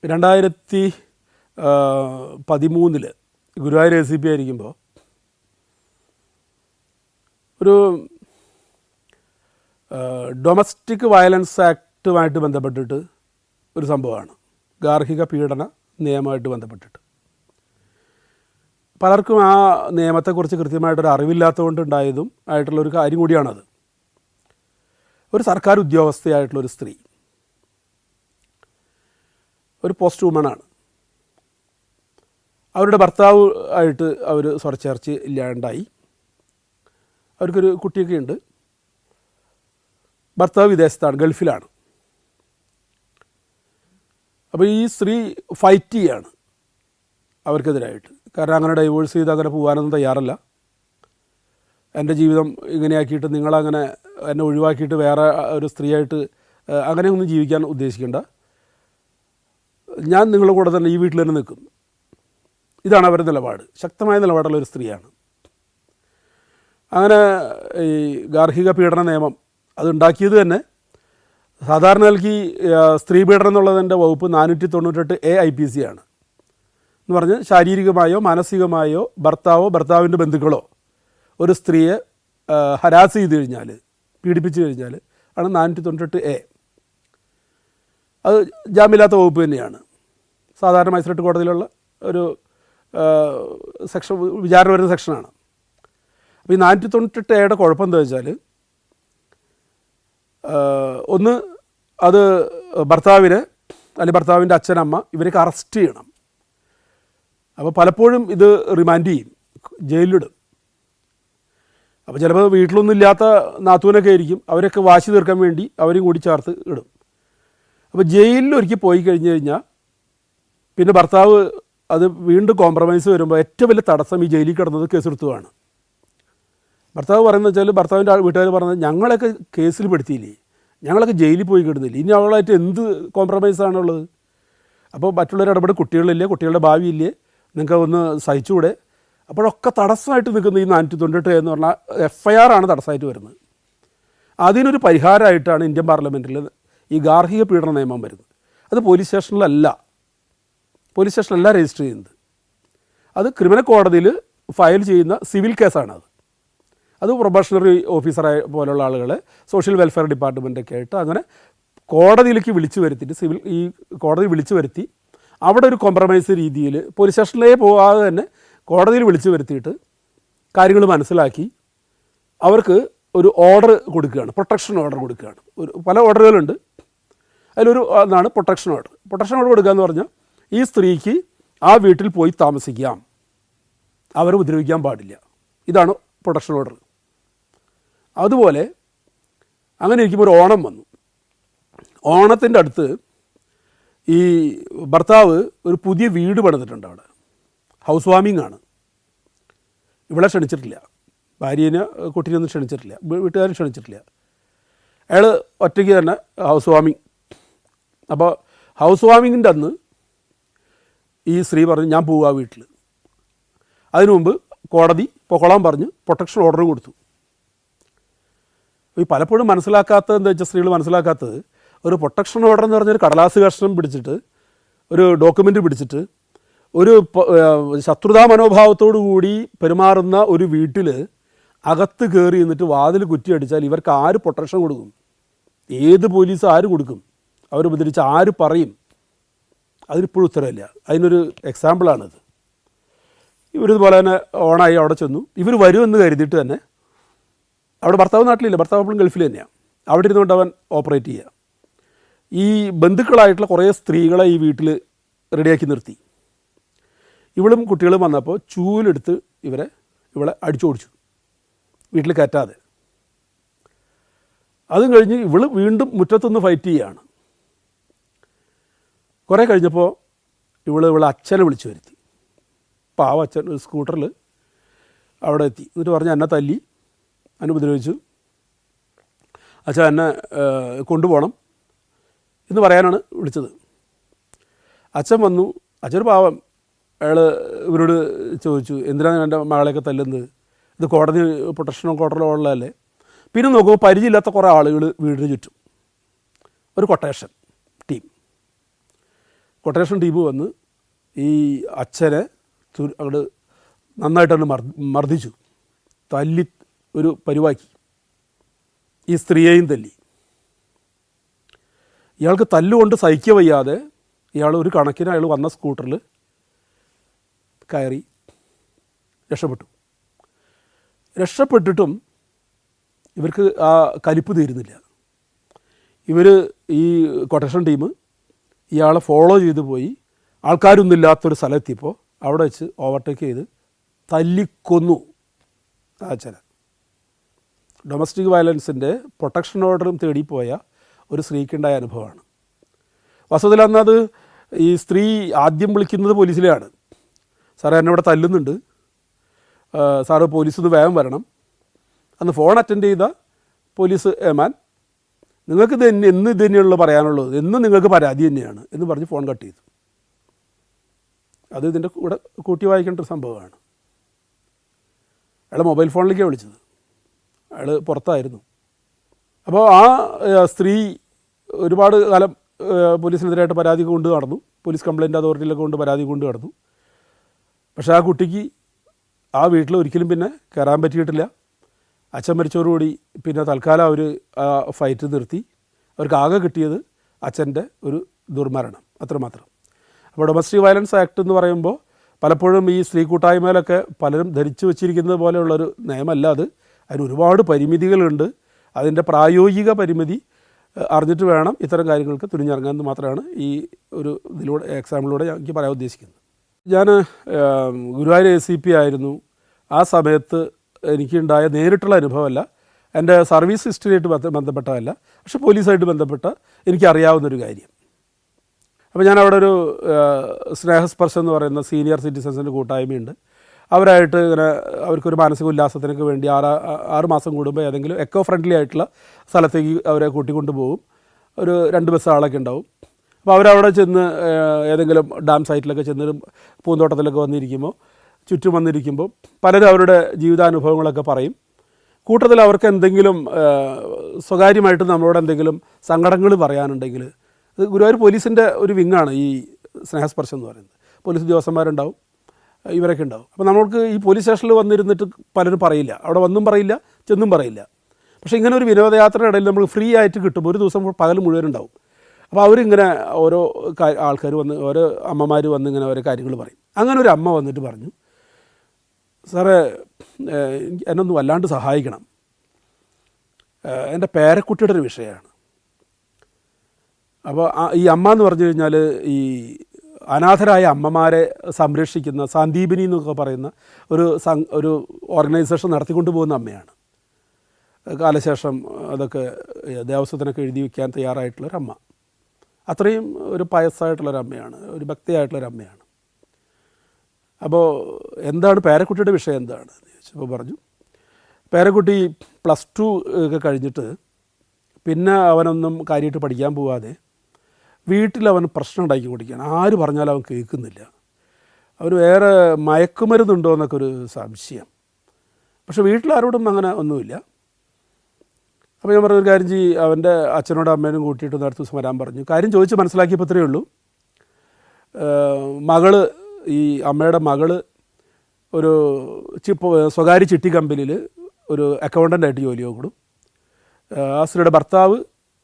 2013 Guruvayur ACP ആയിരിക്കുമ്പോൾ ഒരു domestic violence ആക്റ്റുമായിട്ട് ബന്ധപ്പെട്ടിട്ട് ഒരു സംഭവമാണ്, ഗാർഹിക പീഡന നിയമമായിട്ട് ബന്ധപ്പെട്ടിട്ട്. പലർക്കും ആ നിയമത്തെക്കുറിച്ച് കൃത്യമായിട്ടൊരു അറിവില്ലാത്തതുകൊണ്ടുണ്ടായതും ആയിട്ടുള്ളൊരു കാര്യം കൂടിയാണത്. ഒരു സർക്കാർ ഉദ്യോഗസ്ഥയായിട്ടുള്ളൊരു സ്ത്രീ, ഒരു പോസ്റ്റ് വുമണാണ്. അവരുടെ ഭർത്താവ് ആയിട്ട് അവർ സ്വരച്ചേർച്ച ഇല്ലാണ്ടായി. അവർക്കൊരു കുട്ടിയൊക്കെ ഉണ്ട്. ഭർത്താവ് വിദേശത്താണ്, ഗൾഫിലാണ്. അപ്പോൾ ഈ സ്ത്രീ ഫൈറ്റ് ചെയ്യാണ് അവർക്കെതിരായിട്ട്. കാരണം അങ്ങനെ ഡൈവോഴ്സ് ചെയ്ത് അങ്ങനെ പോകാനൊന്നും തയ്യാറല്ല. എൻ്റെ ജീവിതം ഇങ്ങനെയാക്കിയിട്ട് നിങ്ങളങ്ങനെ എന്നെ ഒഴിവാക്കിയിട്ട് വേറെ ഒരു സ്ത്രീയായിട്ട് അങ്ങനെയൊന്നും ജീവിക്കാൻ ഉദ്ദേശിക്കേണ്ട, ഞാൻ നിങ്ങളുടെ കൂടെ തന്നെ ഈ വീട്ടിൽ തന്നെ നിൽക്കും. ഇതാണ് അവരുടെ നിലപാട്. ശക്തമായ നിലപാടുള്ള ഒരു സ്ത്രീയാണ്. അങ്ങനെ ഈ ഗാർഹിക പീഡന നിയമം അതുണ്ടാക്കിയത് തന്നെ സാധാരണ നൽകി സ്ത്രീ പീഡനം എന്നുള്ളതിൻ്റെ വകുപ്പ് 498A IPC ആണ്. എന്ന് പറഞ്ഞ് ശാരീരികമായോ മാനസികമായോ ഭർത്താവിൻ്റെ ബന്ധുക്കളോ ഒരു സ്ത്രീയെ ഹരാസ് ചെയ്ത് കഴിഞ്ഞാൽ, പീഡിപ്പിച്ച് കഴിഞ്ഞാൽ ആണ് 498A. അത് ജാമ്യമില്ലാത്ത വകുപ്പ് തന്നെയാണ്. സാധാരണ മജിസ്ട്രേറ്റ് കോടതിയിലുള്ള ഒരു സെക്ഷൻ, വിചാരണ വരുന്ന സെക്ഷനാണ്. അപ്പോൾ ഈ 498A കുഴപ്പം എന്താ വെച്ചാൽ, ഒന്ന് അത് ഭർത്താവിനെ അല്ലെങ്കിൽ ഭർത്താവിൻ്റെ അച്ഛനമ്മ ഇവരൊക്കെ അറസ്റ്റ് ചെയ്യണം. അപ്പോൾ പലപ്പോഴും ഇത് റിമാൻഡ് ചെയ്യും, ജയിലിലിടും. അപ്പോൾ ചിലപ്പോൾ വീട്ടിലൊന്നും ഇല്ലാത്ത നാത്തൂനൊക്കെ ആയിരിക്കും, അവരൊക്കെ വാശി തീർക്കാൻ വേണ്ടി അവരും കൂടി ചേർത്ത് ഇടും. അപ്പോൾ ജയിലിൽ ഒരിക്കൽ പോയി കഴിഞ്ഞ് കഴിഞ്ഞാൽ പിന്നെ ഭർത്താവ് അത് വീണ്ടും കോംപ്രമൈസ് വരുമ്പോൾ ഏറ്റവും വലിയ തടസ്സം ഈ ജയിലിൽ കിടന്നത് കേസെടുത്തുമാണ്. ഭർത്താവ് പറയുന്നത് വെച്ചാൽ, ഭർത്താവിൻ്റെ വീട്ടുകാർ പറഞ്ഞത്, ഞങ്ങളൊക്കെ കേസിൽ പെടുത്തിയില്ലേ, ഞങ്ങളൊക്കെ ജയിലിൽ പോയി കിടന്നില്ല, ഇനി അവളായിട്ട് എന്ത് കോംപ്രമൈസാണുള്ളത്? അപ്പോൾ മറ്റുള്ളവർ ഇടപെട്ട് കുട്ടികളില്ലേ, കുട്ടികളുടെ ഭാവിയില്ലേ, നിങ്ങൾക്ക് ഒന്ന് സഹിച്ചുകൂടെ? അപ്പോഴൊക്കെ തടസ്സമായിട്ട് നിൽക്കുന്ന ഈ 498 എന്ന് പറഞ്ഞാൽ FIR ആണ് തടസ്സമായിട്ട് വരുന്നത്. അതിനൊരു പരിഹാരമായിട്ടാണ് ഇന്ത്യൻ പാർലമെൻറ്റിൽ ഈ ഗാർഹിക പീഡന നിയമം വരുന്നത്. അത് പോലീസ് സ്റ്റേഷനിലല്ല രജിസ്റ്റർ ചെയ്യുന്നത്. അത് ക്രിമിനൽ കോടതിയിൽ ഫയൽ ചെയ്യുന്ന സിവിൽ കേസാണ്. അത് പ്രൊബേഷണറി ഓഫീസറായ പോലുള്ള ആളുകളെ സോഷ്യൽ വെൽഫെയർ ഡിപ്പാർട്ട്മെൻറ്റൊക്കെ ആയിട്ട് അങ്ങനെ കോടതിയിലേക്ക് വിളിച്ചു വരുത്തിയിട്ട്, ഈ കോടതി വിളിച്ചു വരുത്തി അവിടെ ഒരു കോംപ്രമൈസ് രീതിയിൽ പോലീസ് സ്റ്റേഷനിലേ പോകാതെ തന്നെ കോടതിയിൽ വിളിച്ചു വരുത്തിയിട്ട് കാര്യങ്ങൾ മനസ്സിലാക്കി അവർക്ക് ഒരു ഓർഡർ കൊടുക്കുകയാണ്, പ്രൊട്ടക്ഷൻ ഓർഡർ കൊടുക്കുകയാണ്. പല ഓർഡറുകളുണ്ട്, അതിലൊരു അതാണ് പ്രൊട്ടക്ഷൻ ഓർഡർ. പ്രൊട്ടക്ഷൻ ഓർഡർ കൊടുക്കുക എന്ന് പറഞ്ഞാൽ ഈ സ്ത്രീക്ക് ആ വീട്ടിൽ പോയി താമസിക്കാം, അവരെ ഉപദ്രവിക്കാൻ പാടില്ല. ഇതാണ് പ്രൊട്ടക്ഷൻ ഓർഡർ. അതുപോലെ അങ്ങനെ ഇരിക്കുമ്പോൾ ഒരു ഓണം വന്നു. ഓണത്തിൻ്റെ അടുത്ത് ഈ ഭർത്താവ് ഒരു പുതിയ വീട് പണിതിട്ടുണ്ട്. അവിടെ ഹൗസ് വാമിംഗ് ആണ്. ഇവിടെ ക്ഷണിച്ചിട്ടില്ല, ഭാര്യേനെ കുട്ടീനൊന്നും ക്ഷണിച്ചിട്ടില്ല, വീട്ടുകാരും ക്ഷണിച്ചിട്ടില്ല. അയാൾ ഒറ്റയ്ക്ക് തന്നെ ഹൗസ് വാമിങ്. അപ്പോൾ ഹൗസ് വാമിങ്ങിൻ്റെ അന്ന് ഈ സ്ത്രീ പറഞ്ഞു, ഞാൻ പോവുക വീട്ടിൽ. അതിനു മുമ്പ് കോടതി പൊക്കോളാൻ പറഞ്ഞ് പ്രൊട്ടക്ഷൻ ഓർഡർ കൊടുത്തു. ഈ പലപ്പോഴും മനസ്സിലാക്കാത്തത് എന്താ വെച്ചാൽ, സ്ത്രീകൾ മനസ്സിലാക്കാത്തത്, ഒരു പ്രൊട്ടക്ഷൻ ഓർഡർ എന്ന് പറഞ്ഞൊരു കടലാസ് കഷ്ണം പിടിച്ചിട്ട്, ഒരു ഡോക്യുമെൻ്റ് പിടിച്ചിട്ട്, ഒരു ശത്രുതാ മനോഭാവത്തോടു കൂടി പെരുമാറുന്ന ഒരു വീട്ടിൽ അകത്ത് കയറി എന്നിട്ട് വാതിൽ കുറ്റിയടിച്ചാൽ ഇവർക്ക് ആര് പ്രൊട്ടക്ഷൻ കൊടുക്കും? ഏത് പോലീസ് ആര് കൊടുക്കും? അവർ ഉപദ്രവിച്ച് ആര് പറയും? അതിനിപ്പോഴും ഉത്തരവില്ല. അതിനൊരു എക്സാമ്പിളാണിത്. ഇവരിതുപോലെ തന്നെ ഓണായി അവിടെ ചെന്നു. ഇവർ വരുമെന്ന് കരുതിയിട്ട് തന്നെ, അവിടെ ഭർത്താവ് നാട്ടിലില്ല, ഭർത്താവ് എപ്പോഴും ഗൾഫിൽ തന്നെയാണ്, അവിടെ ഇരുന്നുകൊണ്ട് അവൻ ഓപ്പറേറ്റ് ചെയ്യുക. ഈ ബന്ധുക്കളായിട്ടുള്ള കുറേ സ്ത്രീകളെ ഈ വീട്ടിൽ റെഡിയാക്കി നിർത്തി. ഇവളും കുട്ടികളും വന്നപ്പോൾ ചൂലെടുത്ത് ഇവളെ അടിച്ചോടിച്ചു, വീട്ടിൽ കയറ്റാതെ. അതും കഴിഞ്ഞ് ഇവൾ വീണ്ടും മുറ്റത്തുനിന്ന് ഫൈറ്റ് ചെയ്യുകയാണ്. കുറേ കഴിഞ്ഞപ്പോൾ ഇവളെ അച്ഛനെ വിളിച്ചു വരുത്തി. പാവ അച്ഛൻ ഒരു സ്കൂട്ടറിൽ അവിടെ എത്തി. എന്നിട്ട് പറഞ്ഞ്, എന്നെ തല്ലി, എന്നെ ഉപദ്രവിച്ചു, അച്ഛൻ എന്നെ കൊണ്ടുപോകണം എന്ന് പറയാനാണ് വിളിച്ചത്. അച്ഛൻ വന്നു. അച്ഛൻ പാവം, അയാൾ ഇവരോട് ചോദിച്ചു, എന്തിനാണ് എൻ്റെ മകളെയൊക്കെ തല്ലുന്നത്? ഇത് കോടതി പ്രൊട്ടക്ഷനോ കോടതിയോ ഉള്ളതല്ലേ? പിന്നെ നോക്കുമ്പോൾ പരിചയമില്ലാത്ത കുറേ ആളുകൾ വീടിന് ചുറ്റും, ഒരു കൊട്ടേഷൻ ടീം. കൊട്ടേഷൻ ടീം വന്ന് ഈ അച്ഛനെ അങ്ങോട്ട് നന്നായിട്ടാണ് മർദ്ദിച്ചു, തല്ലി ഒരു പരിവാക്കി. ഈ സ്ത്രീയെയും തല്ലി. ഇയാൾക്ക് തല്ലുകൊണ്ട് സഹിക്കുക വയ്യാതെ ഇയാൾ ഒരു കണക്കിന് അയാൾ വന്ന സ്കൂട്ടറിൽ കയറി രക്ഷപ്പെട്ടിട്ടും ഇവർക്ക് ആ കലിപ്പ് തീരുന്നില്ല. ഇവർ ഈ കൊട്ടേഷൻ ടീം ഇയാളെ ഫോളോ ചെയ്തു പോയി ആൾക്കാരൊന്നും ഇല്ലാത്തൊരു സ്ഥലമെത്തിയപ്പോൾ അവിടെ വെച്ച് ഓവർടേക്ക് ചെയ്ത് തല്ലിക്കൊന്നു ആ അച്ഛനെ. ഡൊമസ്റ്റിക് വയലൻസിൻ്റെ പ്രൊട്ടക്ഷൻ ഓർഡറും തേടിപ്പോയ ഒരു സ്ത്രീക്കുണ്ടായ അനുഭവമാണ്. വാസ്തവത്തിൽ അന്നത് ഈ സ്ത്രീ ആദ്യം വിളിക്കുന്നത് പോലീസിലെയാണ്. സാറേ എന്നെ ഇവിടെ തല്ലുന്നുണ്ട്, സാറ് പോലീസിൽ നിന്ന് വേഗം വരണം. അന്ന് ഫോൺ അറ്റൻഡ് ചെയ്ത പോലീസ് ഏമാൻ, നിങ്ങൾക്ക് ഇത് എന്ന് ഇത് തന്നെയാണല്ലോ പറയാനുള്ളത്, എന്നും നിങ്ങൾക്ക് പരാതി തന്നെയാണ് എന്ന് പറഞ്ഞ് ഫോൺ കട്ട് ചെയ്തു. അത് ഇതിൻ്റെ കൂടെ കൂട്ടി വായിക്കേണ്ട ഒരു സംഭവമാണ്. അയാൾ മൊബൈൽ ഫോണിലേക്കാണ് വിളിച്ചത്, അയാൾ പുറത്തായിരുന്നു. അപ്പോൾ ആ സ്ത്രീ ഒരുപാട് കാലം പോലീസിനെതിരായിട്ട് പരാതി കൊണ്ട് നടന്നു, പോലീസ് കംപ്ലയിൻറ്റ് അതോറിറ്റിയിലൊക്കെ കൊണ്ട് പരാതി കൊണ്ട് നടന്നു. പക്ഷേ ആ കുട്ടിക്ക് ആ വീട്ടിൽ ഒരിക്കലും പിന്നെ കയറാൻ പറ്റിയിട്ടില്ല. അച്ഛൻ മരിച്ചതോടുകൂടി പിന്നെ തൽക്കാലം അവർ ആ ഫൈറ്റ് നിർത്തി. അവർക്ക് ആകെ കിട്ടിയത് അച്ഛൻ്റെ ഒരു ദുർമരണം, അത്രമാത്രം. അപ്പോൾ ഡൊമസ്റ്റിക് വയലൻസ് ആക്ട് എന്ന് പറയുമ്പോൾ പലപ്പോഴും ഈ സ്ത്രീ കൂട്ടായ്മയിലൊക്കെ പലരും ധരിച്ചു വച്ചിരിക്കുന്നത് പോലെയുള്ളൊരു നിയമമല്ല അത്. അതിന് ഒരുപാട് പരിമിതികളുണ്ട്. അതിൻ്റെ പ്രായോഗിക പരിമിതി അറിഞ്ഞിട്ട് വേണം ഇത്തരം കാര്യങ്ങൾക്ക് തുനിഞ്ഞിറങ്ങാമെന്ന് മാത്രമാണ് ഈ ഒരു ഇതിലൂടെ എക്സാമ്പിളിലൂടെ എനിക്ക് പറയാൻ ഉദ്ദേശിക്കുന്നത്. ഞാൻ ഗുരുവായൂർ ACP ആയിരുന്നു. ആ സമയത്ത് എനിക്കുണ്ടായ നേരിട്ടുള്ള അനുഭവമല്ല, എൻ്റെ സർവീസ് ഹിസ്റ്ററിയായിട്ട് ബന്ധപ്പെട്ടതല്ല, പക്ഷേ പോലീസായിട്ട് ബന്ധപ്പെട്ട എനിക്കറിയാവുന്നൊരു കാര്യം. അപ്പോൾ ഞാൻ അവിടെ ഒരു സ്നേഹസ്പർശം എന്ന് പറയുന്ന സീനിയർ സിറ്റിസൺസിൻ്റെ കൂട്ടായ്മയുണ്ട്. അവരായിട്ട് ഇങ്ങനെ അവർക്കൊരു മാനസിക ഉല്ലാസത്തിനൊക്കെ വേണ്ടി 6 മാസം കൂടുമ്പോൾ ഏതെങ്കിലും എക്കോ ഫ്രണ്ട്ലി ആയിട്ടുള്ള സ്ഥലത്തേക്ക് അവരെ കൂട്ടിക്കൊണ്ട് പോകും. ഒരു 2 ബസ് ആളൊക്കെ ഉണ്ടാവും. അപ്പോൾ അവരവിടെ ചെന്ന് ഏതെങ്കിലും ഡാം സൈറ്റിലൊക്കെ ചെന്ന് പൂന്തോട്ടത്തിലൊക്കെ വന്നിരിക്കുമ്പോൾ ചുറ്റും വന്നിരിക്കുമ്പോൾ പലരും അവരുടെ ജീവിതാനുഭവങ്ങളൊക്കെ പറയും. കൂട്ടത്തിൽ അവർക്ക് എന്തെങ്കിലും സ്വകാര്യമായിട്ട് നമ്മളോട് എന്തെങ്കിലും സങ്കടങ്ങൾ പറയാനുണ്ടെങ്കിൽ, അത് ഗുരുവായൂർ പോലീസിൻ്റെ ഒരു വിങ്ങാണ് ഈ സ്നേഹസ്പർശം എന്ന് പറയുന്നത്. പോലീസ് ഉദ്യോഗസ്ഥന്മാരുണ്ടാവും, ഇവരൊക്കെ ഉണ്ടാവും. അപ്പോൾ നമ്മൾക്ക് ഈ പോലീസ് സ്റ്റേഷനിൽ വന്നിരുന്നിട്ട് പലരും പറയില്ല, അവിടെ വന്നും പറയില്ല, ചെന്നും പറയില്ല. പക്ഷേ ഇങ്ങനെ ഒരു വിനോദയാത്രയുടെ ഇടയിൽ നമ്മൾ ഫ്രീ ആയിട്ട് കിട്ടുമ്പോൾ ഒരു ദിവസം പകൽ മുഴുവൻ ഉണ്ടാവും. അപ്പോൾ അവരിങ്ങനെ ഓരോ ആൾക്കാർ വന്ന്, ഓരോ അമ്മമാർ വന്ന് ഇങ്ങനെ ഓരോ കാര്യങ്ങൾ പറയും. അങ്ങനെ ഒരു അമ്മ വന്നിട്ട് പറഞ്ഞു, സാറേ എന്നൊന്ന് വല്ലാണ്ട് സഹായിക്കണം, എൻ്റെ പേരക്കുട്ടിയുടെ ഒരു വിഷയമാണ്. അപ്പോൾ ഈ അമ്മ എന്ന് പറഞ്ഞു കഴിഞ്ഞാൽ ഈ അനാഥരായ അമ്മമാരെ സംരക്ഷിക്കുന്ന സാന്ദീപിനി എന്നൊക്കെ പറയുന്ന ഒരു ഓർഗനൈസേഷൻ നടത്തിക്കൊണ്ട് പോകുന്ന അമ്മയാണ്. കാലശേഷം അതൊക്കെ ദേവസ്വത്തിനൊക്കെ എഴുതി വയ്ക്കാൻ തയ്യാറായിട്ടുള്ളൊരമ്മ. അത്രയും ഒരു പയസ്സായിട്ടുള്ളൊരമ്മയാണ്, ഒരു ഭക്തിയായിട്ടുള്ളൊരമ്മയാണ്. അപ്പോൾ എന്താണ് പേരക്കുട്ടിയുടെ വിഷയം എന്താണ് എന്ന് ചോദിച്ചപ്പോൾ പറഞ്ഞു, പേരക്കുട്ടി +2 ഒക്കെ കഴിഞ്ഞിട്ട് പിന്നെ അവനൊന്നും കാര്യമായിട്ട് പഠിക്കാൻ പോവാതെ വീട്ടിലവൻ പ്രശ്നം ഉണ്ടാക്കി കൊടുക്കുകയാണ്. ആര് പറഞ്ഞാലും അവൻ കേൾക്കുന്നില്ല. അവന് വേറെ മയക്കുമരുന്നുണ്ടോ എന്നൊക്കെ ഒരു സംശയം. പക്ഷേ വീട്ടിലാരോടും അങ്ങനെ ഒന്നുമില്ല. അപ്പോൾ ഞാൻ പറഞ്ഞൊരു കാര്യം അവൻ്റെ അച്ഛനോടും അമ്മേനും കൂട്ടിയിട്ട് അടുത്ത ദിവസം വരാൻ പറഞ്ഞു. കാര്യം ചോദിച്ച് മനസ്സിലാക്കിയപ്പോൾ ഇത്രയേ ഉള്ളൂ, മകള്, ഈ അമ്മയുടെ മകള് ഒരു സ്വകാര്യ ചിട്ടി കമ്പനിയിൽ ഒരു അക്കൗണ്ടൻ്റായിട്ട് ജോലി നോക്കണം. ആ സ്ത്രീയുടെ ഭർത്താവ്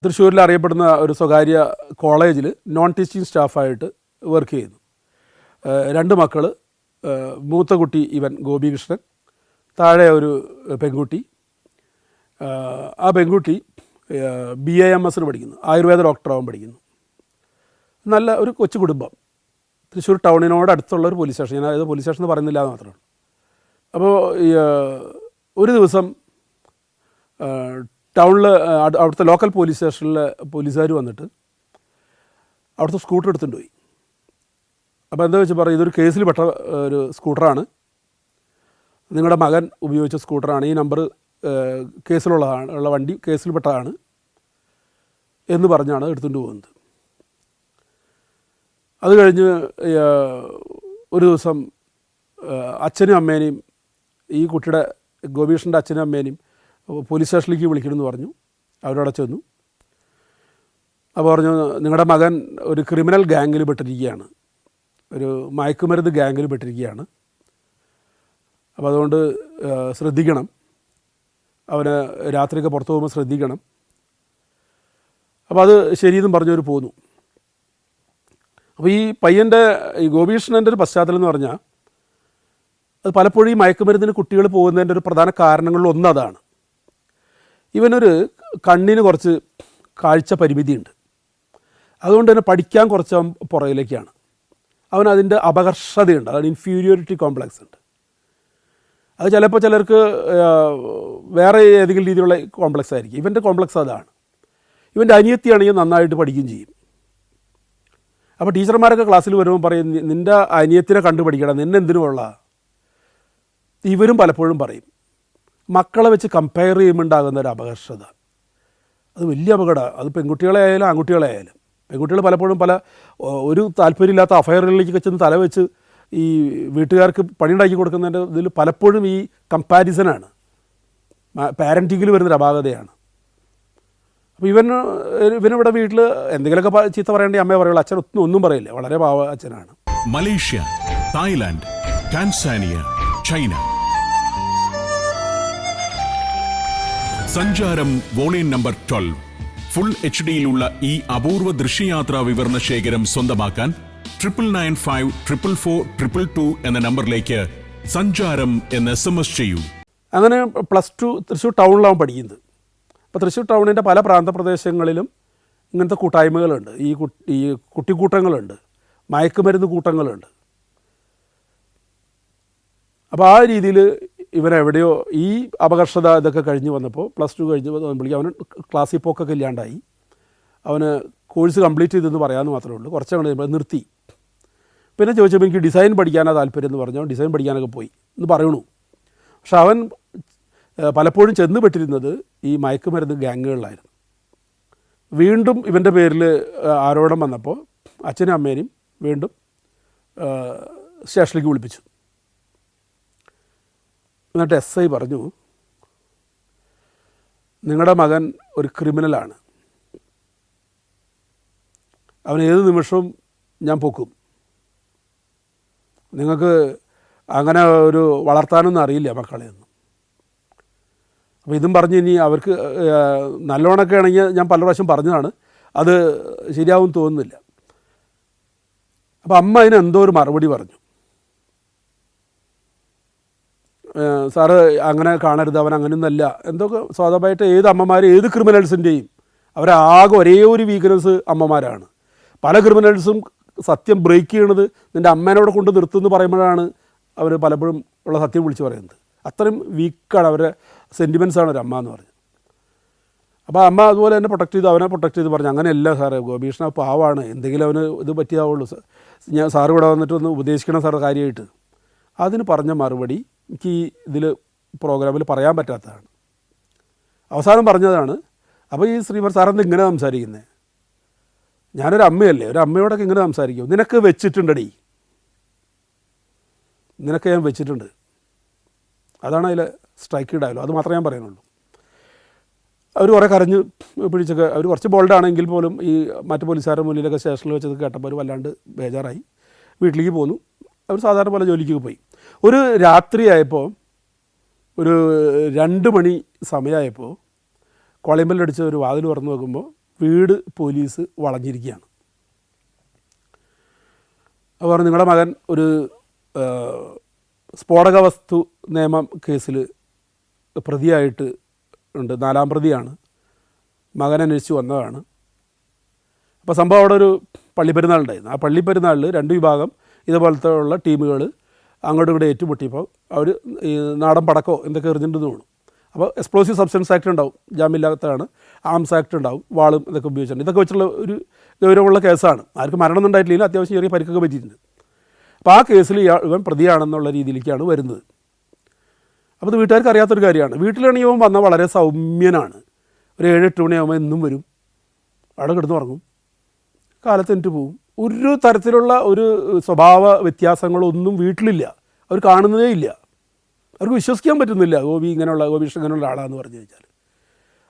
തൃശ്ശൂരിൽ അറിയപ്പെടുന്ന ഒരു സ്വകാര്യ കോളേജിൽ നോൺ ടീച്ചിങ് സ്റ്റാഫായിട്ട് വർക്ക് ചെയ്യുന്നു. 2 മക്കൾ, മൂത്ത കുട്ടി ഇവൻ ഗോപികൃഷ്ണൻ, താഴെ ഒരു പെൺകുട്ടി. ആ പെൺകുട്ടി BAMS പഠിക്കുന്നു, ആയുർവേദ ഡോക്ടറാവാൻ പഠിക്കുന്നു. നല്ല ഒരു കൊച്ചു കുടുംബം. തൃശ്ശൂർ ടൗണിനോട് അടുത്തുള്ള ഒരു പോലീസ് സ്റ്റേഷൻ, ഞാൻ ഏത് പോലീസ് സ്റ്റേഷൻ എന്ന് പറയുന്നില്ല എന്ന് മാത്രമാണ്. അപ്പോൾ ഒരു ദിവസം ടൗണിൽ അവിടുത്തെ ലോക്കൽ പോലീസ് സ്റ്റേഷനിലെ പോലീസുകാർ വന്നിട്ട് അവിടുത്തെ സ്കൂട്ടർ എടുത്തുകൊണ്ട് പോയി. അപ്പോൾ എന്താ വെച്ച് പറയും, ഇതൊരു കേസിൽ പെട്ട ഒരു സ്കൂട്ടറാണ്, നിങ്ങളുടെ മകൻ ഉപയോഗിച്ച സ്കൂട്ടറാണ്, ഈ നമ്പർ കേസിലുള്ളതാണ്, ഉള്ള വണ്ടി കേസിൽപ്പെട്ടതാണ് എന്ന് പറഞ്ഞാണ് എടുത്തുകൊണ്ട് പോകുന്നത്. അത് കഴിഞ്ഞ് ഒരു ദിവസം അച്ഛനും അമ്മേനെയും, ഈ കുട്ടിയുടെ ഗോപീഷൻ്റെ അച്ഛനും അമ്മേനെയും പോലീസ് സ്റ്റേഷനിലേക്ക് വിളിക്കണമെന്ന് പറഞ്ഞു. അവരവിടെ ചെന്നു. അപ്പോൾ പറഞ്ഞു നിങ്ങളുടെ മകൻ ഒരു ക്രിമിനൽ ഗാംഗിൽ പെട്ടിരിക്കുകയാണ്, ഒരു മയക്കുമരുന്ന് ഗാംഗിൽ പെട്ടിരിക്കുകയാണ്, അപ്പോൾ അതുകൊണ്ട് ശ്രദ്ധിക്കണം, അവന് രാത്രിയൊക്കെ പുറത്തു പോകുമ്പോൾ ശ്രദ്ധിക്കണം. അപ്പോൾ അത് ശരിയെന്നും പറഞ്ഞവർ പോന്നു. അപ്പോൾ ഈ പയ്യൻ്റെ ഈ ഗോപീകൃഷ്ണൻ്റെ ഒരു പശ്ചാത്തലം എന്ന് പറഞ്ഞാൽ അത് പലപ്പോഴും ഈ മയക്കുമരുന്നിന് കുട്ടികൾ പോകുന്നതിൻ്റെ ഒരു പ്രധാന കാരണങ്ങളിൽ ഒന്ന് അതാണ്. ഇവനൊരു കണ്ണിന് കുറച്ച് കാഴ്ച പരിമിതിയുണ്ട്, അതുകൊണ്ട് തന്നെ പഠിക്കാൻ കുറച്ച് പുറകിലേക്കാണ്. അവനതിൻ്റെ അപകർഷതയുണ്ട്, അതാണ് ഇൻഫീരിയോറിറ്റി കോംപ്ലക്സ് ഉണ്ട്. അത് ചിലപ്പോൾ ചിലർക്ക് വേറെ ഏതെങ്കിലും രീതിയിലുള്ള കോംപ്ലക്സ് ആയിരിക്കും. ഇവൻ്റെ കോംപ്ലക്സ് അതാണ്. ഇവൻ്റെ അനിയത്തിയാണെങ്കിൽ നന്നായിട്ട് പഠിക്കുകയും ചെയ്യും. അപ്പോൾ ടീച്ചർമാരൊക്കെ ക്ലാസ്സിൽ വരുമ്പോൾ പറയും നിൻ്റെ അനിയത്തിനെ കണ്ടു പഠിക്കണം, നിന്നെന്തിനു കൊള്ള. ഇവരും പലപ്പോഴും പറയും. മക്കളെ വെച്ച് കമ്പയർ ചെയ്യുമ്പോൾ ഉണ്ടാകുന്ന ഒരു അപകർഷത അത് വലിയ അപകടമാണ്. അത് പെൺകുട്ടികളെ ആയാലും ആൺകുട്ടികളെ ആയാലും. പെൺകുട്ടികൾ പലപ്പോഴും ഒരു താല്പര്യമില്ലാത്ത അഫയറുകളിലേക്ക് ചെന്ന് തല വെച്ച് ഈ വീട്ടുകാർക്ക് പണിയുണ്ടാക്കി കൊടുക്കുന്നതിൻ്റെ ഇതിൽ പലപ്പോഴും ഈ കമ്പാരിസനാണ്, പാരൻറ്റിങ്ങിൽ വരുന്നൊരു അപാകതയാണ്. അപ്പോൾ ഇവനിവിടെ വീട്ടിൽ എന്തെങ്കിലുമൊക്കെ ചീത്ത പറയേണ്ടി അമ്മയെ പറയുള്ളൂ, അച്ഛൻ ഒന്നും പറയില്ല, വളരെ പാവ അച്ഛനാണ്. Malaysia, Thailand, Tanzania, China. സഞ്ചാരം വോളിയം നമ്പർ 12. ഫുൾ HD-യിലുള്ള ഈ അപൂർവ ദൃശ്യയാത്രാ വിവരണ ശേഖരം സ്വന്തമാക്കാൻ 99554422 എന്ന നമ്പറിലേക്ക് സഞ്ചാരം എന്ന് SMS ചെയ്യൂ. അങ്ങനെ +2 തൃശ്ശൂർ ടൗണിലാണ് പഠിക്കുന്നത്. അപ്പോൾ തൃശ്ശൂർ ടൗണിൻ്റെ പല പ്രാന്തപ്രദേശങ്ങളിലും ഇങ്ങനത്തെ കൂട്ടായ്മകളുണ്ട്, ഈ കുട്ടിക്കൂട്ടങ്ങളുണ്ട്, മയക്കുമരുന്ന് കൂട്ടങ്ങളുണ്ട്. അപ്പോൾ ആ രീതിയിൽ ഇവനെവിടെയോ ഈ അപകർഷത ഇതൊക്കെ കഴിഞ്ഞ് വന്നപ്പോൾ +2 കഴിഞ്ഞ് വന്നപ്പോഴേക്കും അവന് ക്ലാസ്സിൽ പോക്കൊക്കെ ഇല്ലാണ്ടായി. അവന് കോഴ്സ് കംപ്ലീറ്റ് ചെയ്തെന്ന് പറയാമെന്ന് മാത്രമേ ഉള്ളൂ. കുറച്ചങ്ങനെ നിർത്തി. പിന്നെ ചോദിച്ചപ്പോൾ എനിക്ക് ഡിസൈൻ പഠിക്കാനാണ് താല്പര്യം എന്ന് പറഞ്ഞു. ഡിസൈൻ പഠിക്കാനൊക്കെ പോയി എന്ന് പറയണു. പക്ഷെ അവൻ പലപ്പോഴും ചെന്ന് പെട്ടിരുന്നത് ഈ മയക്കുമരുന്ന് ഗാങ്ങുകളിലായിരുന്നു. വീണ്ടും ഇവൻ്റെ പേരിൽ ആരോപണം വന്നപ്പോൾ അച്ഛനും അമ്മേനെയും വീണ്ടും സ്റ്റേഷനിലേക്ക് വിളിപ്പിച്ചു. എന്നിട്ട് SI പറഞ്ഞു നിങ്ങളുടെ മകൻ ഒരു ക്രിമിനലാണ്, അവൻ ഏത് നിമിഷവും ഞാൻ പൊക്കും, നിങ്ങൾക്ക് അങ്ങനെ ഒരു വളർത്താനൊന്നും അറിയില്ല മക്കളെയൊന്നും. അപ്പോൾ ഇതും പറഞ്ഞ് ഇനി അവർക്ക് നല്ലോണമൊക്കെ ആണെങ്കിൽ ഞാൻ പല പ്രാവശ്യം പറഞ്ഞതാണ്, അത് ശരിയാവും തോന്നുന്നില്ല. അപ്പോൾ അമ്മ അതിന് എന്തോ ഒരു മറുപടി പറഞ്ഞു. സാറ് അങ്ങനെ കാണരുത്, അവൻ അങ്ങനെയൊന്നല്ല, എന്തൊക്കെ സ്വാഭാവികമായിട്ട് ഏത് അമ്മമാർ ഏത് ക്രിമിനൽസിൻ്റെയും അവരാകെ ഒരേ ഒരു വീക്ക്നെസ് അമ്മമാരാണ്. പല ക്രിമിനൽസും സത്യം ബ്രേക്ക് ചെയ്യണത് നിൻ്റെ അമ്മേനോടെ കൊണ്ട് നിർത്തുമെന്ന് പറയുമ്പോഴാണ് അവർ പലപ്പോഴും ഉള്ള സത്യം വിളിച്ച് പറയുന്നത്. അത്രയും വീക്കാണ് അവരുടെ സെൻറ്റിമെൻസാണ് ഒരു അമ്മ എന്ന് പറഞ്ഞത്. അപ്പോൾ അമ്മ അതുപോലെ തന്നെ അവനെ പ്രൊട്ടക്ട് ചെയ്ത് പറഞ്ഞു അങ്ങനെയല്ല സാറേ, ഗോപീകൃഷ്ണ പാവാണ്, എന്തെങ്കിലും അവന് ഇത് പറ്റിയാവുള്ളൂ, ഞാൻ സാറ് ഇവിടെ വന്നിട്ട് ഒന്ന് ഉപദേശിക്കണം സാറ് കാര്യമായിട്ട്. അതിന് പറഞ്ഞ മറുപടി എനിക്ക് ഇതിൽ പ്രോഗ്രാമിൽ പറയാൻ പറ്റാത്തതാണ്. അവസാനം പറഞ്ഞതാണ്, അപ്പോൾ ഈ ശ്രീധർ സാറെന്ത് ഇങ്ങനെ സംസാരിക്കുന്നത്, ഞാനൊരു അമ്മയല്ലേ, ഒരു അമ്മയോടൊക്കെ ഇങ്ങനെ സംസാരിക്കും, നിനക്ക് വെച്ചിട്ടുണ്ടടി, നിനക്ക് ഞാൻ വെച്ചിട്ടുണ്ട്. അതാണ് അതിൽ സ്ട്രൈക്ക് ഡയലോഗ്. അത് മാത്രമേ ഞാൻ പറയുന്നുള്ളൂ. അവർ കുറേ കരഞ്ഞ് പിടിച്ചൊക്കെ, അവർ കുറച്ച് ബോൾഡാണെങ്കിൽ പോലും ഈ മറ്റ് പോലീസുകാരുടെ മുന്നിലൊക്കെ സ്റ്റേഷനിൽ വെച്ചത് കേട്ടപ്പോൾ അവർ വല്ലാണ്ട് ബേജാറായി വീട്ടിലേക്ക് പോന്നു. അവർ സാധാരണ പോലെ ജോലിക്ക് പോയി. ഒരു രാത്രിയായപ്പോൾ, ഒരു 2 മണി സമയമായപ്പോൾ കോളിംബെല്ലടിച്ച് ഒരു വാതിൽ തുറന്ന് നോക്കുമ്പോൾ വീട് പോലീസ് വളഞ്ഞിരിക്കുകയാണ്. അപ്പോൾ പറഞ്ഞു നിങ്ങളുടെ മകൻ ഒരു സ്ഫോടക വസ്തു നിയമം കേസിൽ പ്രതിയായിട്ട് ഉണ്ട്, 4ാം പ്രതിയാണ്, മകൻ അന്വേഷിച്ച് വന്നതാണ്. അപ്പോൾ സംഭവം അവിടെ ഒരു പള്ളിപ്പെരുന്നാളുണ്ടായിരുന്നു. ആ പള്ളിപ്പെരുന്നാളിൽ 2 വിഭാഗം ഇതുപോലത്തെ ഉള്ള ടീമുകൾ അങ്ങോട്ടും ഇങ്ങോട്ട് ഏറ്റുമുട്ടിയപ്പോൾ അവർ ഈ നാടൻ പടക്കോ എന്തൊക്കെ എറിഞ്ഞിട്ടുണ്ടെന്ന് തോന്നും. അപ്പോൾ എക്സ്പ്ലോസീവ് സബ്സ്റ്റൻസ് ആക്ട് ഉണ്ടാവും, ജാമ്യമില്ലാത്തതാണ്, ആംസ് ആക്ട് ഉണ്ടാവും, വാളും ഇതൊക്കെ ഉപയോഗിച്ചിട്ടുണ്ട്. ഇതൊക്കെ വെച്ചുള്ള ഒരു ഗൗരവമുള്ള കേസാണ്. ആർക്കും മരണമൊന്നും ഉണ്ടായിട്ടില്ല, അത്യാവശ്യം ചെറിയ പരിക്കൊക്കെ പറ്റിയിട്ടുണ്ട്. അപ്പോൾ ആ കേസിൽ ഇവൻ പ്രതിയാണെന്നുള്ള രീതിയിലേക്കാണ് വരുന്നത്. അപ്പോൾ അത് വീട്ടുകാർക്ക് അറിയാത്തൊരു കാര്യമാണ്. വീട്ടിലാണെങ്കിൽ ഇവൻ വന്നാൽ വളരെ സൗമ്യനാണ്. ഒരു 7-8 മണിയാകുമ്പോൾ എന്നും വരും, അവിടെ കിടന്നുറങ്ങും, കാലത്ത് എന്നിട്ട് പോവും. ഒരു തരത്തിലുള്ള ഒരു സ്വഭാവ വ്യത്യാസങ്ങളൊന്നും വീട്ടിലില്ല, അവർ കാണുന്നതേ ഇല്ല. അവർക്ക് വിശ്വസിക്കാൻ പറ്റുന്നില്ല ഗോപീകൃഷ്ണൻ ഇങ്ങനെയുള്ള ആളാന്ന് പറഞ്ഞു കഴിഞ്ഞാൽ.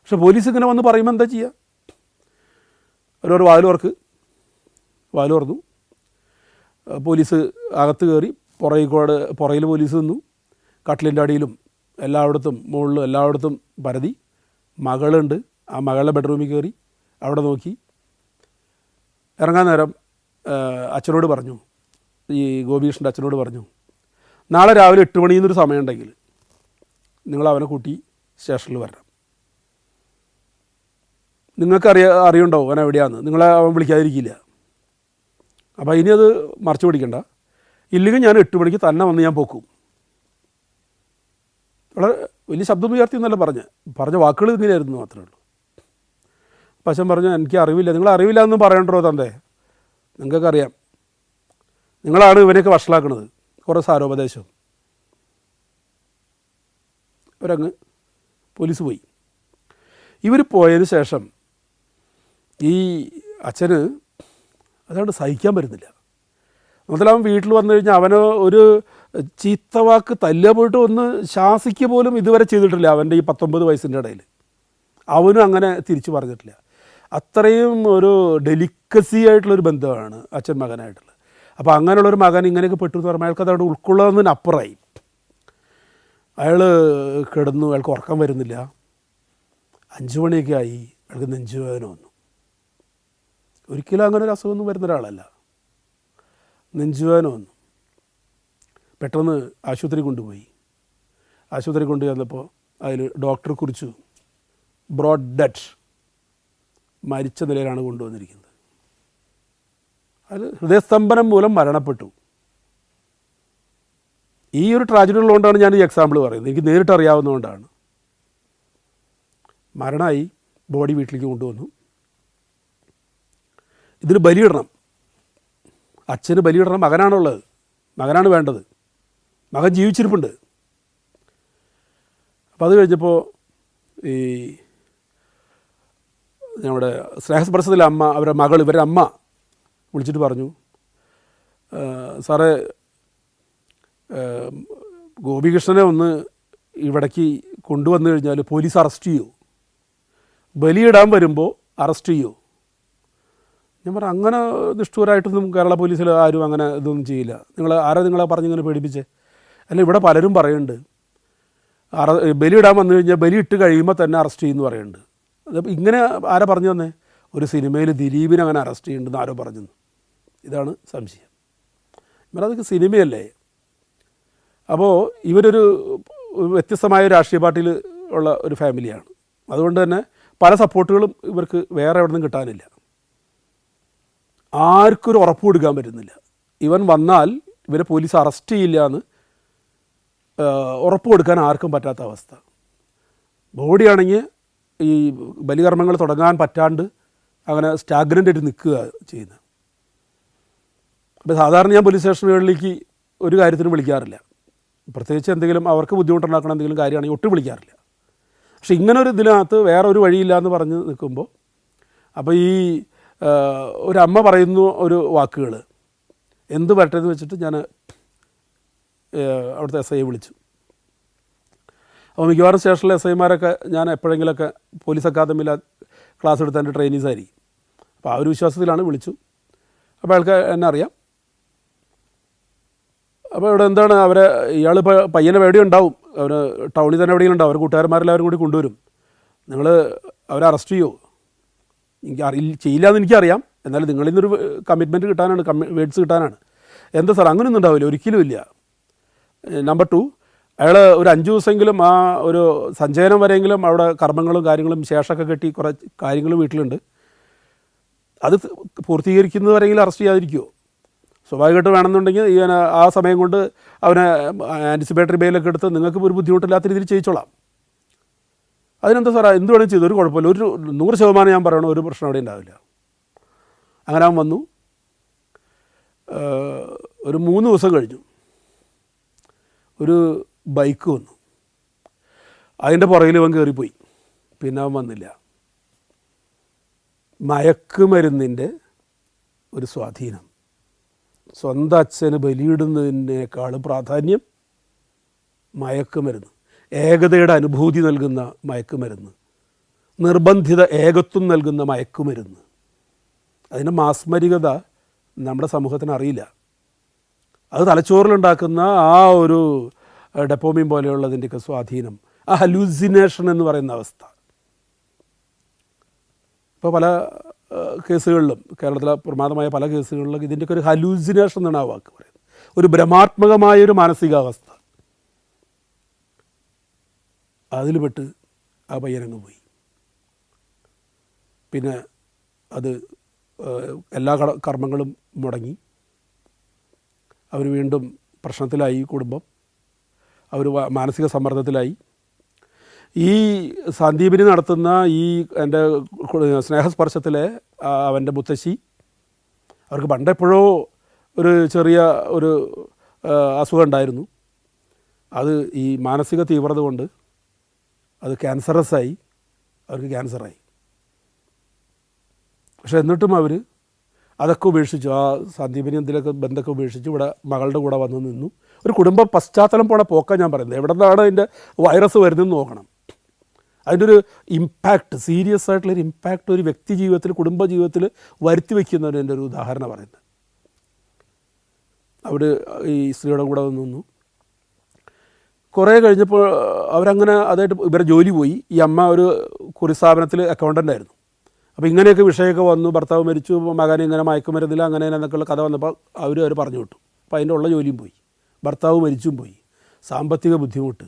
പക്ഷെ പോലീസ് ഇങ്ങനെ വന്ന് പറയുമ്പോൾ എന്താ ചെയ്യുക? ഒരു വാല് തുറന്നു. പോലീസ് അകത്ത് കയറി, പുറയിൽ പോലീസ് നിന്നു. കട്ടിലിൻ്റെ അടിയിലും എല്ലായിടത്തും മുകളിലും എല്ലായിടത്തും പരതി. മകളുണ്ട്, ആ മകളുടെ ബെഡ്റൂമിൽ കയറി അവിടെ നോക്കി. ഇറങ്ങാൻ നേരം അച്ഛനോട് പറഞ്ഞു, ഈ ഗോപികൃഷ്ണൻ്റെ അച്ഛനോട് പറഞ്ഞു, നാളെ രാവിലെ 8 മണിന്നൊരു സമയമുണ്ടെങ്കിൽ നിങ്ങൾ അവനെ കൂട്ടി സ്റ്റേഷനിൽ വരണം. നിങ്ങൾക്ക് അറിയുണ്ടാവും അവൻ എവിടെയാണെന്ന്, നിങ്ങളെ അവൻ വിളിക്കാതിരിക്കില്ല. അപ്പോൾ ഇനി അത് മറച്ചു പിടിക്കണ്ട, ഇല്ലെങ്കിൽ ഞാൻ 8 മണിക്ക് തന്നെ വന്ന് ഞാൻ പോക്കും. വളരെ വലിയ ശബ്ദം ഉയർത്തി എന്നല്ല പറഞ്ഞ വാക്കുകൾ ഇങ്ങനെയായിരുന്നു മാത്രമേ ഉള്ളൂ. അപ്പം അച്ഛൻ പറഞ്ഞു, എനിക്ക് അറിവില്ല. നിങ്ങൾ അറിവില്ല എന്നും പറയണ്ടോ തന്തേ, നിങ്ങൾക്കറിയാം, നിങ്ങളാണ് ഇവനെയൊക്കെ വഷളാക്കുന്നത്. കുറേ സാരോപദേശം. അവരങ്ങ് പോലീസ് പോയി. ഇവർ പോയതിന് ശേഷം ഈ അച്ഛന് അതുകൊണ്ട് സഹിക്കാൻ പറ്റുന്നില്ല. മുതലാവൻ വീട്ടിൽ വന്നു കഴിഞ്ഞാൽ അവന് ഒരു ചീത്തവാക്ക് തല്ലുക പോയിട്ട് ഒന്ന് ശാസിക്കുക പോലും ഇതുവരെ ചെയ്തിട്ടില്ല. അവൻ്റെ ഈ 19 വയസ്സിൻ്റെ ഇടയിൽ അവനും അങ്ങനെ തിരിച്ചു പറഞ്ഞിട്ടില്ല. അത്രയും ഒരു ഡെലിക്കസി ആയിട്ടുള്ളൊരു ബന്ധമാണ് അച്ഛൻ മകനായിട്ടുള്ളത്. അപ്പോൾ അങ്ങനെയുള്ളൊരു മകൻ ഇങ്ങനെയൊക്കെ പെട്ടു എന്ന് പറയുമ്പോൾ അയാൾക്ക് അതവിടെ ഉൾക്കൊള്ളുന്നതിനപ്പുറമായി. അയാൾ കിടന്നു, അയാൾക്ക് ഉറക്കം വരുന്നില്ല. 5 മണിയൊക്കെ ആയി, അയാൾക്ക് നെഞ്ചുവേദന വന്നു. ഒരിക്കലും അങ്ങനെ ഒരു അസുഖമൊന്നും വരുന്ന ഒരാളല്ല. നെഞ്ചുവേദന വന്നു. പെട്ടെന്ന് ആശുപത്രി കൊണ്ടുപോയി. ആശുപത്രി കൊണ്ടുവന്നപ്പോൾ അതിൽ ഡോക്ടർ കുറിച്ചു, ബ്രോഡ് ഡെഡ്, മരിച്ച നിലയിലാണ് കൊണ്ടുവന്നിരിക്കുന്നത്. അതിൽ ഹൃദയസ്തംഭനം മൂലം മരണപ്പെട്ടു. ഈ ഒരു ട്രാജഡി ഉള്ളതുകൊണ്ടാണ് ഞാൻ ഈ എക്സാമ്പിൾ പറയുന്നത്, എനിക്ക് നേരിട്ട് അറിയാവുന്നതുകൊണ്ടാണ്. മരണമായി, ബോഡി വീട്ടിലേക്ക് കൊണ്ടുവന്നു. ഇതിന് ബലിയിടണം, അച്ഛന് ബലിയിടണം. മകനാണുള്ളത്, മകനാണ് വേണ്ടത്. മകൻ ജീവിച്ചിരിപ്പുണ്ട്. അപ്പോൾ അത് കഴിഞ്ഞപ്പോൾ ഈ നമ്മുടെ സ്നേഹസ്പർശത്തിലെ അമ്മ, അവരുടെ മകൾ, ഇവരുടെ അമ്മ വിളിച്ചിട്ട് പറഞ്ഞു, സാറേ, ഗോപികൃഷ്ണനെ ഒന്ന് ഇവിടേക്ക് കൊണ്ടുവന്നു കഴിഞ്ഞാൽ പോലീസ് അറസ്റ്റ് ചെയ്യൂ, ബലിയിടാൻ വരുമ്പോൾ അറസ്റ്റ് ചെയ്യൂ. ഞാൻ പറഞ്ഞു, അങ്ങനെ നിഷ്ഠൂരായിട്ടൊന്നും കേരള പോലീസിൽ ആരും അങ്ങനെ ഇതൊന്നും ചെയ്യില്ല. നിങ്ങളെ പറഞ്ഞിങ്ങനെ പേടിപ്പിച്ചേ? അല്ല, ഇവിടെ പലരും പറയുന്നുണ്ട് ബലിയിടാൻ വന്നു കഴിഞ്ഞാൽ ബലി ഇട്ട് കഴിയുമ്പോൾ തന്നെ അറസ്റ്റ് ചെയ്യുമെന്ന് പറയുന്നുണ്ട്. അതപ്പോൾ ഇങ്ങനെ ആരാ പറഞ്ഞു തന്നെ? ഒരു സിനിമയിൽ ദിലീപിനെ അങ്ങനെ അറസ്റ്റ് ചെയ്യുന്നുണ്ടെന്ന് ആരോ പറഞ്ഞു. ഇതാണ് സംശയം. അതൊക്കെ സിനിമയല്ലേ? അപ്പോൾ ഇവരൊരു വ്യത്യസ്തമായ രാഷ്ട്രീയ പാർട്ടിയിൽ ഉള്ള ഒരു ഫാമിലിയാണ്. അതുകൊണ്ട് തന്നെ പല സപ്പോർട്ടുകളും ഇവർക്ക് വേറെ എവിടെ നിന്നും കിട്ടാനില്ല. ആർക്കും ഒരു ഉറപ്പ് കൊടുക്കാൻ പറ്റുന്നില്ല. ഇവൻ വന്നാൽ ഇവരെ പോലീസ് അറസ്റ്റ് ചെയ്യില്ല എന്ന് ഉറപ്പ് കൊടുക്കാൻ ആർക്കും പറ്റാത്ത അവസ്ഥ. ബോഡിയാണെങ്കിൽ ഈ ബലികർമ്മങ്ങൾ തുടങ്ങാൻ പറ്റാണ്ട് അങ്ങനെ സ്റ്റാഗ്നൻ്റ് ആയിട്ട് നിൽക്കുക ചെയ്യുന്നത്. അപ്പോൾ സാധാരണ ഞാൻ പോലീസ് സ്റ്റേഷനുകളിലേക്ക് ഒരു കാര്യത്തിനും വിളിക്കാറില്ല, പ്രത്യേകിച്ച് എന്തെങ്കിലും അവർക്ക് ബുദ്ധിമുട്ടുണ്ടാക്കണം എന്തെങ്കിലും കാര്യമാണെങ്കിൽ ഒട്ടും വിളിക്കാറില്ല. പക്ഷെ ഇങ്ങനെ ഒരു ഇതിനകത്ത് വേറെ ഒരു വഴിയില്ല എന്ന് പറഞ്ഞ് നിൽക്കുമ്പോൾ, അപ്പോൾ ഈ ഒരു അമ്മ പറയുന്നു ഒരു വാക്കുകൾ എന്ത് പറ്റേന്ന് വെച്ചിട്ട് ഞാൻ അവിടുത്തെ SI വിളിച്ചു. അപ്പോൾ മിക്കവാറും സ്റ്റേഷനിലെ SIമാരൊക്കെ ഞാൻ എപ്പോഴെങ്കിലുമൊക്കെ പോലീസ് അക്കാദമിയിൽ ക്ലാസ് എടുത്ത എൻ്റെ ട്രെയിനീസായിരിക്കും. അപ്പോൾ ആ ഒരു വിശ്വാസത്തിലാണ് വിളിച്ചു. അപ്പോൾ അയാൾക്ക് എന്നെ അറിയാം. അപ്പോൾ ഇവിടെ എന്താണ് ഇയാളിപ്പോൾ പയ്യനെ എവിടെ ഉണ്ടാവും, അവന് ടൗണിൽ തന്നെ എവിടെയെങ്കിലും ഉണ്ടാവും, അവർ കൂട്ടുകാരന്മാരെല്ലാവരും കൂടി കൊണ്ടുവരും. നിങ്ങൾ അവരെ അറസ്റ്റ് ചെയ്യുമോ? ചെയ്യില്ല എന്ന് എനിക്കറിയാം, എന്നാലും നിങ്ങളിൽ നിന്നൊരു കമ്മിറ്റ്മെൻറ്റ് കിട്ടാനാണ്, വേഡ്സ് കിട്ടാനാണ്. എന്താ സാർ, അങ്ങനെയൊന്നും ഉണ്ടാവില്ല, ഒരിക്കലും ഇല്ല. നമ്പർ 2, അയാൾ ഒരു 5 ദിവസമെങ്കിലും ആ ഒരു സഞ്ചയനം വരെയെങ്കിലും അവിടെ കർമ്മങ്ങളും കാര്യങ്ങളും ശേഷമൊക്കെ കെട്ടി കുറേ കാര്യങ്ങൾ വീട്ടിലുണ്ട്, അത് പൂർത്തീകരിക്കുന്നത് വരെയെങ്കിലും അറസ്റ്റ് ചെയ്യാതിരിക്കുമോ? സ്വാഭാവികമായിട്ട് വേണമെന്നുണ്ടെങ്കിൽ ആ സമയം കൊണ്ട് അവനെ ആൻറ്റിസിപ്പേറ്ററി ബെയിലൊക്കെ എടുത്ത് നിങ്ങൾക്ക് ഒരു ബുദ്ധിമുട്ടില്ലാത്ത രീതിയിൽ ചെയ്യിച്ചോളാം. അതിനെന്താ സാറേ, എന്ത് വേണമെങ്കിൽ ചെയ്തു, ഒരു കുഴപ്പമില്ല, ഒരു 100% ഞാൻ പറയണം, ഒരു പ്രശ്നം അവിടെ ഉണ്ടാവില്ല. അങ്ങനെ അവൻ വന്നു. ഒരു 3 ദിവസം കഴിഞ്ഞു, ഒരു ബൈക്ക് വന്നു. അതിൻ്റെ പുറകിൽ അവൻ കയറിപ്പോയി. പിന്നെ അവൻ വന്നില്ല. മയക്കുമരുന്നിൻ്റെ ഒരു സ്വാധീനം, സ്വന്തം അച്ഛന് ബലിയിടുന്നതിനേക്കാളും പ്രാധാന്യം മയക്കുമരുന്ന്, ഏകതയുടെ അനുഭൂതി നൽകുന്ന മയക്കുമരുന്ന്, നിർബന്ധിത ഏകത്വം നൽകുന്ന മയക്കുമരുന്ന്. അതിൻ്റെ മാസ്മരികത നമ്മുടെ സമൂഹത്തിന് അറിയില്ല. അത് തലച്ചോറിലുണ്ടാക്കുന്ന ആ ഒരു ഡെപ്പോമിൻ പോലെയുള്ളതിൻ്റെയൊക്കെ സ്വാധീനം, ആ ഹലൂസിനേഷൻ എന്ന് പറയുന്ന അവസ്ഥ. ഇപ്പോൾ പല കേസുകളിലും, കേരളത്തിലെ പ്രമാദമായ പല കേസുകളിലും ഇതിൻ്റെയൊക്കെ ഒരു ഹലൂസിനേഷൻ എന്നാണ് ആ വാക്ക് പറയുന്നത്. ഒരു ഭ്രമാത്മകമായൊരു മാനസികാവസ്ഥ. അതിൽ പെട്ട് ആ പയ്യനങ്ങ് പോയി. പിന്നെ അത് എല്ലാ കർമ്മങ്ങളും മുടങ്ങി. അവർ വീണ്ടും പ്രശ്നത്തിലായി, കുടുംബം. അവർ മാനസിക സമ്മർദ്ദത്തിലായി. ഈ സന്ദീപിനി നടത്തുന്ന ഈ എൻ്റെ സ്നേഹസ്പർശത്തിലെ അവൻ്റെ മുത്തശ്ശി, അവർക്ക് പണ്ടെപ്പോഴോ ഒരു ചെറിയ ഒരു അസുഖം ഉണ്ടായിരുന്നു. അത് ഈ മാനസിക തീവ്രത കൊണ്ട് അത് ക്യാൻസറസായി, അവർക്ക് ക്യാൻസറായി. പക്ഷെ എന്നിട്ടും അവർ അതൊക്കെ ഉപേക്ഷിച്ചു. ആ സന്ദീപിനി എന്തിലൊക്കെ ബന്ധമൊക്കെ ഉപേക്ഷിച്ച് ഇവിടെ മകളുടെ കൂടെ വന്നു നിന്നു. ഒരു കുടുംബ പശ്ചാത്തലം പോണ പോക്കാൻ ഞാൻ പറയുന്നത്. എവിടെ നിന്നാണ് അതിൻ്റെ വൈറസ് വരുന്നതെന്ന് നോക്കണം. അതിൻ്റെ ഒരു ഇമ്പാക്റ്റ്, സീരിയസ് ആയിട്ടുള്ളൊരു ഇമ്പാക്റ്റ് ഒരു വ്യക്തി ജീവിതത്തിൽ, കുടുംബ ജീവിതത്തിൽ വരുത്തി വയ്ക്കുന്നതിൻ്റെ ഒരു ഉദാഹരണം പറയുന്നത്. അവർ ഈ സ്ത്രീയുടെ കൂടെ നിന്നു. കുറേ കഴിഞ്ഞപ്പോൾ അവരങ്ങനെ അതായിട്ട് ഇവരെ ജോലി പോയി. ഈ അമ്മ ഒരു കുറിസ്ഥാപനത്തിൽ അക്കൗണ്ടൻ്റ് ആയിരുന്നു. അപ്പോൾ ഇങ്ങനെയൊക്കെ വിഷയമൊക്കെ വന്നു, ഭർത്താവ് മരിച്ചു, മകനെ ഇങ്ങനെ മയക്കുമരുന്നില്ല, അങ്ങനെ എന്നൊക്കെയുള്ള കഥ വന്നപ്പോൾ അവർ പറഞ്ഞു വിട്ടു. അപ്പോൾ അതിൻ്റെ ഉള്ള ജോലിയും പോയി, ഭർത്താവ് മരിച്ചും പോയി, സാമ്പത്തിക ബുദ്ധിമുട്ട്,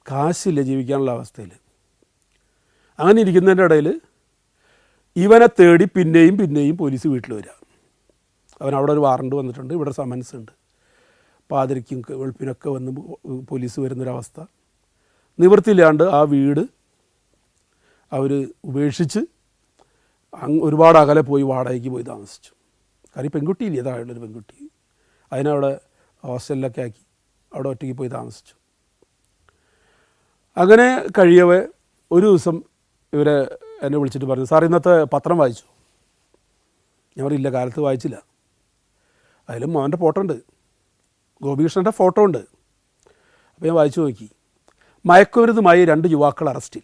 കാശില്ല ജീവിക്കാനുള്ള അവസ്ഥയിൽ. അങ്ങനെ ഇരിക്കുന്നതിൻ്റെ ഇടയിൽ ഇവനെ തേടി പിന്നെയും പോലീസ് വീട്ടിൽ വരിക. അവൻ അവിടെ ഒരു വാറണ്ട് വന്നിട്ടുണ്ട്, ഇവിടെ സമൻസ് ഉണ്ട്. പാതിരിക്കും വെളുപ്പിനൊക്കെ വന്ന് പോലീസ് വരുന്നൊരവസ്ഥ. നിവൃത്തിയില്ലാണ്ട് ആ വീട് അവർ ഉപേക്ഷിച്ച് ഒരുപാട് അകലെ പോയി വാടകയ്ക്ക് പോയി താമസിച്ചു. കാര്യം പെൺകുട്ടിയില്ലേ, താഴെയുള്ളൊരു പെൺകുട്ടി. അതിനവിടെ ഹോസ്റ്റലിലൊക്കെ ആക്കി അവിടെ ഒറ്റയ്ക്ക് പോയി താമസിച്ചു. അങ്ങനെ കഴിയവേ ഒരു ദിവസം ഇവരെ എന്നെ വിളിച്ചിട്ട് പറഞ്ഞു, സാർ ഇന്നത്തെ പത്രം വായിച്ചു? ഞാൻ പറയില്ല, കാലത്ത് വായിച്ചില്ല. അതിലും അവൻ്റെ ഫോട്ടോ ഉണ്ട്, ഗോപികൃഷ്ണൻ്റെ ഫോട്ടോ ഉണ്ട്. അപ്പോൾ ഞാൻ വായിച്ചു നോക്കി. മയക്കുമരുന്നുമായി 2 യുവാക്കൾ അറസ്റ്റിൽ.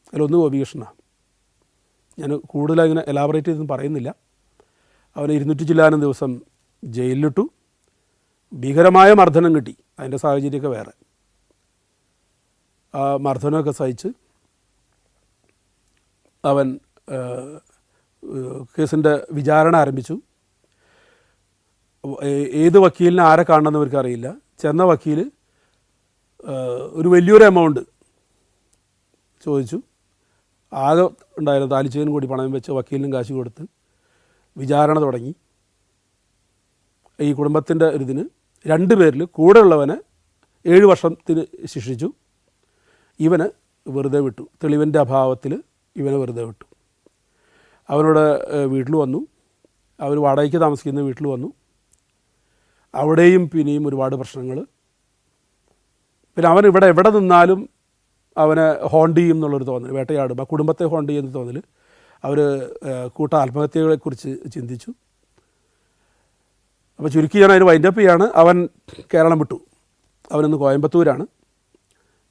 അതിലൊന്ന് ഗോപികൃഷ്ണനാണ്. ഞാൻ കൂടുതലായി ഇങ്ങനെ എലാബറേറ്റ് ചെയ്തൊന്നും പറയുന്നില്ല. അവന് 200 ചില്ലാനം ദിവസം ജയിലിലിട്ടു. ഭീകരമായ മർദ്ദനം കിട്ടി. അതിൻ്റെ സാഹചര്യമൊക്കെ വേറെ. ആ മർദ്ദനമൊക്കെ സഹിച്ച് അവൻ കേസിൻ്റെ വിചാരണ ആരംഭിച്ചു. ഏത് വക്കീലിനെ ആരെ കാണണമെന്ന് അവർക്ക് അറിയില്ല. ചെന്ന വക്കീൽ ഒരു വലിയൊരു എമൗണ്ട് ചോദിച്ചു. ആകെ ഉണ്ടായിരുന്ന 4 ചെയിൻ കൂടി പണം വെച്ച് വക്കീലിനും കാശ് കൊടുത്ത് വിചാരണ തുടങ്ങി. ഈ കുടുംബത്തിൻ്റെ ഇതിന് 2 പേരിൽ കൂടെയുള്ളവനെ 7 വർഷത്തിന് ശിക്ഷിച്ചു. ഇവന് വെറുതെ വിട്ടു. തെളിവിൻ്റെ അഭാവത്തിൽ ഇവനെ വെറുതെ വിട്ടു. അവനോട് വീട്ടിൽ വന്നു. അവർ വാടകയ്ക്ക് താമസിക്കുന്ന വീട്ടിൽ വന്നു. അവിടെയും പിന്നെയും ഒരുപാട് പ്രശ്നങ്ങൾ. പിന്നെ അവൻ ഇവിടെ എവിടെ നിന്നാലും അവനെ ഹോണ്ട് ചെയ്യും എന്നുള്ളൊരു തോന്നൽ, വേട്ടയാടും, ആ കുടുംബത്തെ ഹോണ്ട് ചെയ്യുന്ന തോന്നൽ. അവർ കൂട്ട ആത്മഹത്യകളെക്കുറിച്ച് ചിന്തിച്ചു. അപ്പോൾ ചുരുക്കി ഞാൻ അതിന് വൈൻഡപ്പ് ചെയ്യാണ്. അവൻ കേരളം വിട്ടു. അവനിന്ന് കോയമ്പത്തൂരാണ്.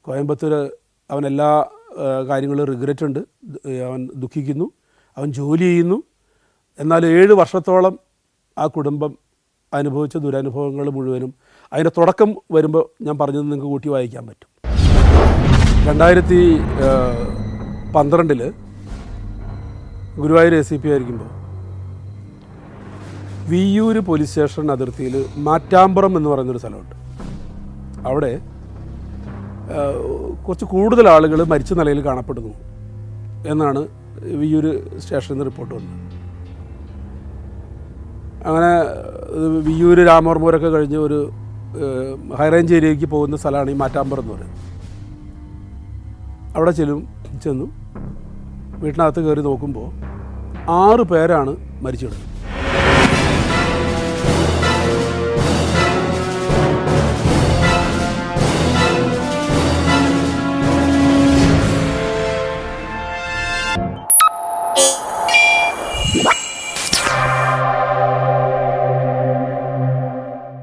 കോയമ്പത്തൂർ അവൻ എല്ലാ കാര്യങ്ങളും റിഗ്രറ്റ് ഉണ്ട്. അവൻ ദുഃഖിക്കുന്നു. അവൻ ജോലി ചെയ്യുന്നു. എന്നാൽ 7 വർഷത്തോളം ആ കുടുംബം അനുഭവിച്ച ദുരനുഭവങ്ങൾ മുഴുവനും അതിൻ്റെ തുടക്കം വരുമ്പോൾ ഞാൻ പറഞ്ഞത് നിങ്ങൾക്ക് കൂട്ടി വായിക്കാൻ പറ്റും. 2012 ഗുരുവായൂർ ACP ആയിരിക്കുമ്പോൾ വിയ്യൂർ പോലീസ് സ്റ്റേഷൻ അതിർത്തിയിൽ മാറ്റാമ്പുറം എന്ന് പറയുന്നൊരു സ്ഥലമുണ്ട്. അവിടെ കുറച്ച് കൂടുതൽ ആളുകൾ മരിച്ച നിലയിൽ കാണപ്പെടുന്നു എന്നാണ് വിയ്യൂർ സ്റ്റേഷനിൽ നിന്ന് റിപ്പോർട്ട് വന്നത്. അങ്ങനെ വിയ്യൂർ രാമവർമ്മൂരൊക്കെ കഴിഞ്ഞ് ഒരു ഹൈറേഞ്ച് ഏരിയയ്ക്ക് പോകുന്ന സ്ഥലമാണ് ഈ മാറ്റാമ്പുറം എന്ന് പറയുന്നത്. അവിടെ ചെന്നു വീട്ടിനകത്ത് കയറി നോക്കുമ്പോൾ 6 പേരാണ് മരിച്ചിടുന്നത്.